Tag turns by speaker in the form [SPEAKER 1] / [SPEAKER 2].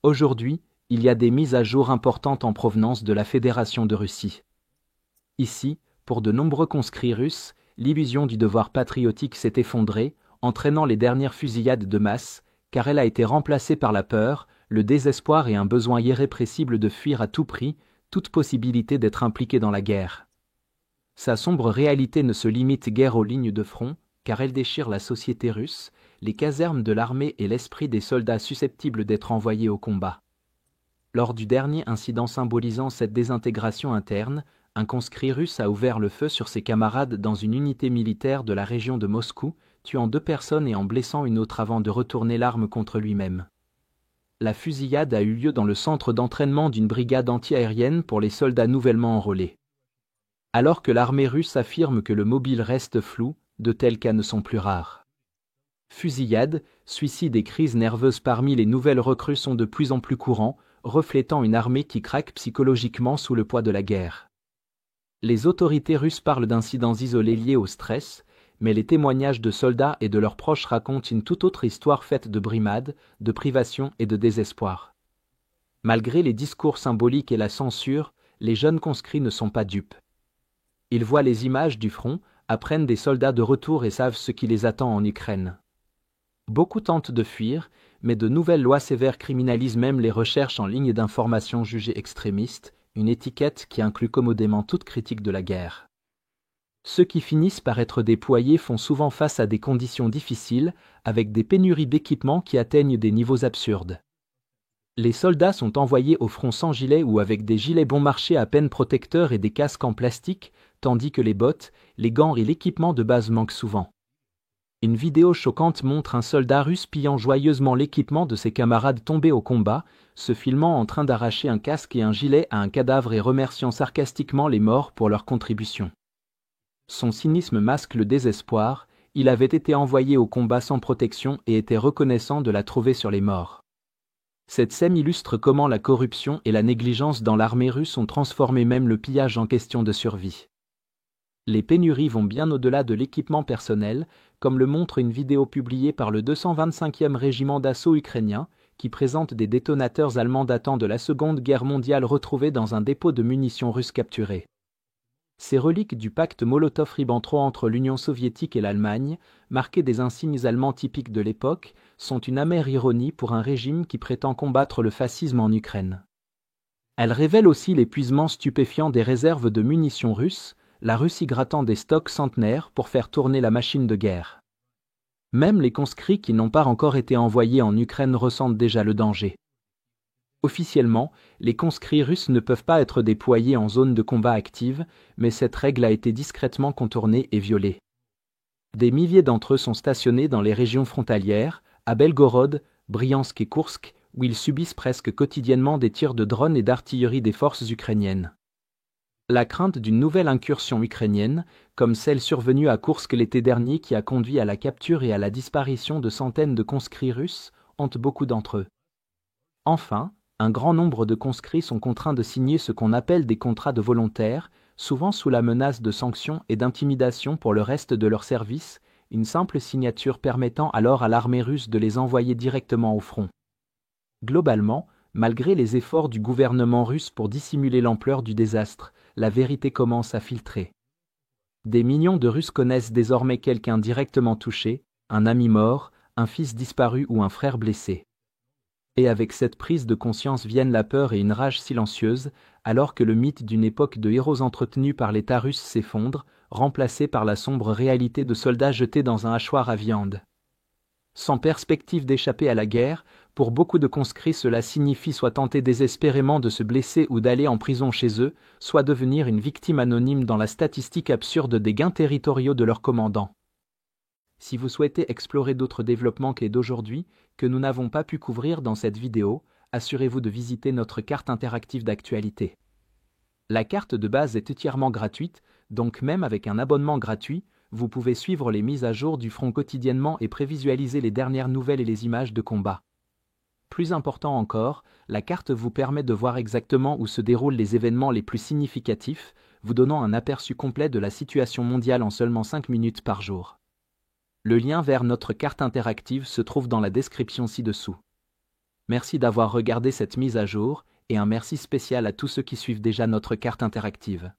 [SPEAKER 1] Aujourd'hui, il y a des mises à jour importantes en provenance de la Fédération de Russie. Ici, pour de nombreux conscrits russes, l'illusion du devoir patriotique s'est effondrée, entraînant les dernières fusillades de masse, car elle a été remplacée par la peur, le désespoir et un besoin irrépressible de fuir à tout prix toute possibilité d'être impliqué dans la guerre. Sa sombre réalité ne se limite guère aux lignes de front, car elle déchire la société russe, les casernes de l'armée et l'esprit des soldats susceptibles d'être envoyés au combat. Lors du dernier incident symbolisant cette désintégration interne, un conscrit russe a ouvert le feu sur ses camarades dans une unité militaire de la région de Moscou, tuant 2 personnes et en blessant une autre avant de retourner l'arme contre lui-même. La fusillade a eu lieu dans le centre d'entraînement d'une brigade anti-aérienne pour les soldats nouvellement enrôlés. Alors que l'armée russe affirme que le mobile reste flou, de tels cas ne sont plus rares. Fusillades, suicides et crises nerveuses parmi les nouvelles recrues sont de plus en plus courants, reflétant une armée qui craque psychologiquement sous le poids de la guerre. Les autorités russes parlent d'incidents isolés liés au stress, mais les témoignages de soldats et de leurs proches racontent une toute autre histoire faite de brimades, de privations et de désespoir. Malgré les discours symboliques et la censure, les jeunes conscrits ne sont pas dupes. Ils voient les images du front, apprennent des soldats de retour et savent ce qui les attend en Ukraine. Beaucoup tentent de fuir, mais de nouvelles lois sévères criminalisent même les recherches en ligne d'informations jugées extrémistes, une étiquette qui inclut commodément toute critique de la guerre. Ceux qui finissent par être déployés font souvent face à des conditions difficiles, avec des pénuries d'équipements qui atteignent des niveaux absurdes. Les soldats sont envoyés au front sans gilet ou avec des gilets bon marché à peine protecteurs et des casques en plastique, tandis que les bottes, les gants et l'équipement de base manquent souvent. Une vidéo choquante montre un soldat russe pillant joyeusement l'équipement de ses camarades tombés au combat, se filmant en train d'arracher un casque et un gilet à un cadavre et remerciant sarcastiquement les morts pour leur contribution. Son cynisme masque le désespoir, il avait été envoyé au combat sans protection et était reconnaissant de la trouver sur les morts. Cette scène illustre comment la corruption et la négligence dans l'armée russe ont transformé même le pillage en question de survie. Les pénuries vont bien au-delà de l'équipement personnel, comme le montre une vidéo publiée par le 225e régiment d'assaut ukrainien, qui présente des détonateurs allemands datant de la Seconde Guerre mondiale retrouvés dans un dépôt de munitions russes capturées. Ces reliques du pacte Molotov-Ribbentrop entre l'Union soviétique et l'Allemagne, marquées des insignes allemands typiques de l'époque, sont une amère ironie pour un régime qui prétend combattre le fascisme en Ukraine. Elles révèlent aussi l'épuisement stupéfiant des réserves de munitions russes, la Russie grattant des stocks centenaires pour faire tourner la machine de guerre. Même les conscrits qui n'ont pas encore été envoyés en Ukraine ressentent déjà le danger. Officiellement, les conscrits russes ne peuvent pas être déployés en zone de combat active, mais cette règle a été discrètement contournée et violée. Des milliers d'entre eux sont stationnés dans les régions frontalières, à Belgorod, Briansk et Koursk, où ils subissent presque quotidiennement des tirs de drones et d'artillerie des forces ukrainiennes. La crainte d'une nouvelle incursion ukrainienne, comme celle survenue à Koursk l'été dernier qui a conduit à la capture et à la disparition de centaines de conscrits russes, hante beaucoup d'entre eux. Enfin, un grand nombre de conscrits sont contraints de signer ce qu'on appelle des contrats de volontaires, souvent sous la menace de sanctions et d'intimidation pour le reste de leur service, une simple signature permettant alors à l'armée russe de les envoyer directement au front. Globalement, malgré les efforts du gouvernement russe pour dissimuler l'ampleur du désastre, la vérité commence à filtrer. Des millions de Russes connaissent désormais quelqu'un directement touché, un ami mort, un fils disparu ou un frère blessé. Et avec cette prise de conscience viennent la peur et une rage silencieuse, alors que le mythe d'une époque de héros entretenus par l'État russe s'effondre, remplacé par la sombre réalité de soldats jetés dans un hachoir à viande. Sans perspective d'échapper à la guerre, pour beaucoup de conscrits cela signifie soit tenter désespérément de se blesser ou d'aller en prison chez eux, soit devenir une victime anonyme dans la statistique absurde des gains territoriaux de leurs commandants. Si vous souhaitez explorer d'autres développements clés d'aujourd'hui, que nous n'avons pas pu couvrir dans cette vidéo, assurez-vous de visiter notre carte interactive d'actualité. La carte de base est entièrement gratuite, donc même avec un abonnement gratuit, vous pouvez suivre les mises à jour du front quotidiennement et prévisualiser les dernières nouvelles et les images de combat. Plus important encore, la carte vous permet de voir exactement où se déroulent les événements les plus significatifs, vous donnant un aperçu complet de la situation mondiale en seulement 5 minutes par jour. Le lien vers notre carte interactive se trouve dans la description ci-dessous. Merci d'avoir regardé cette mise à jour, et un merci spécial à tous ceux qui suivent déjà notre carte interactive.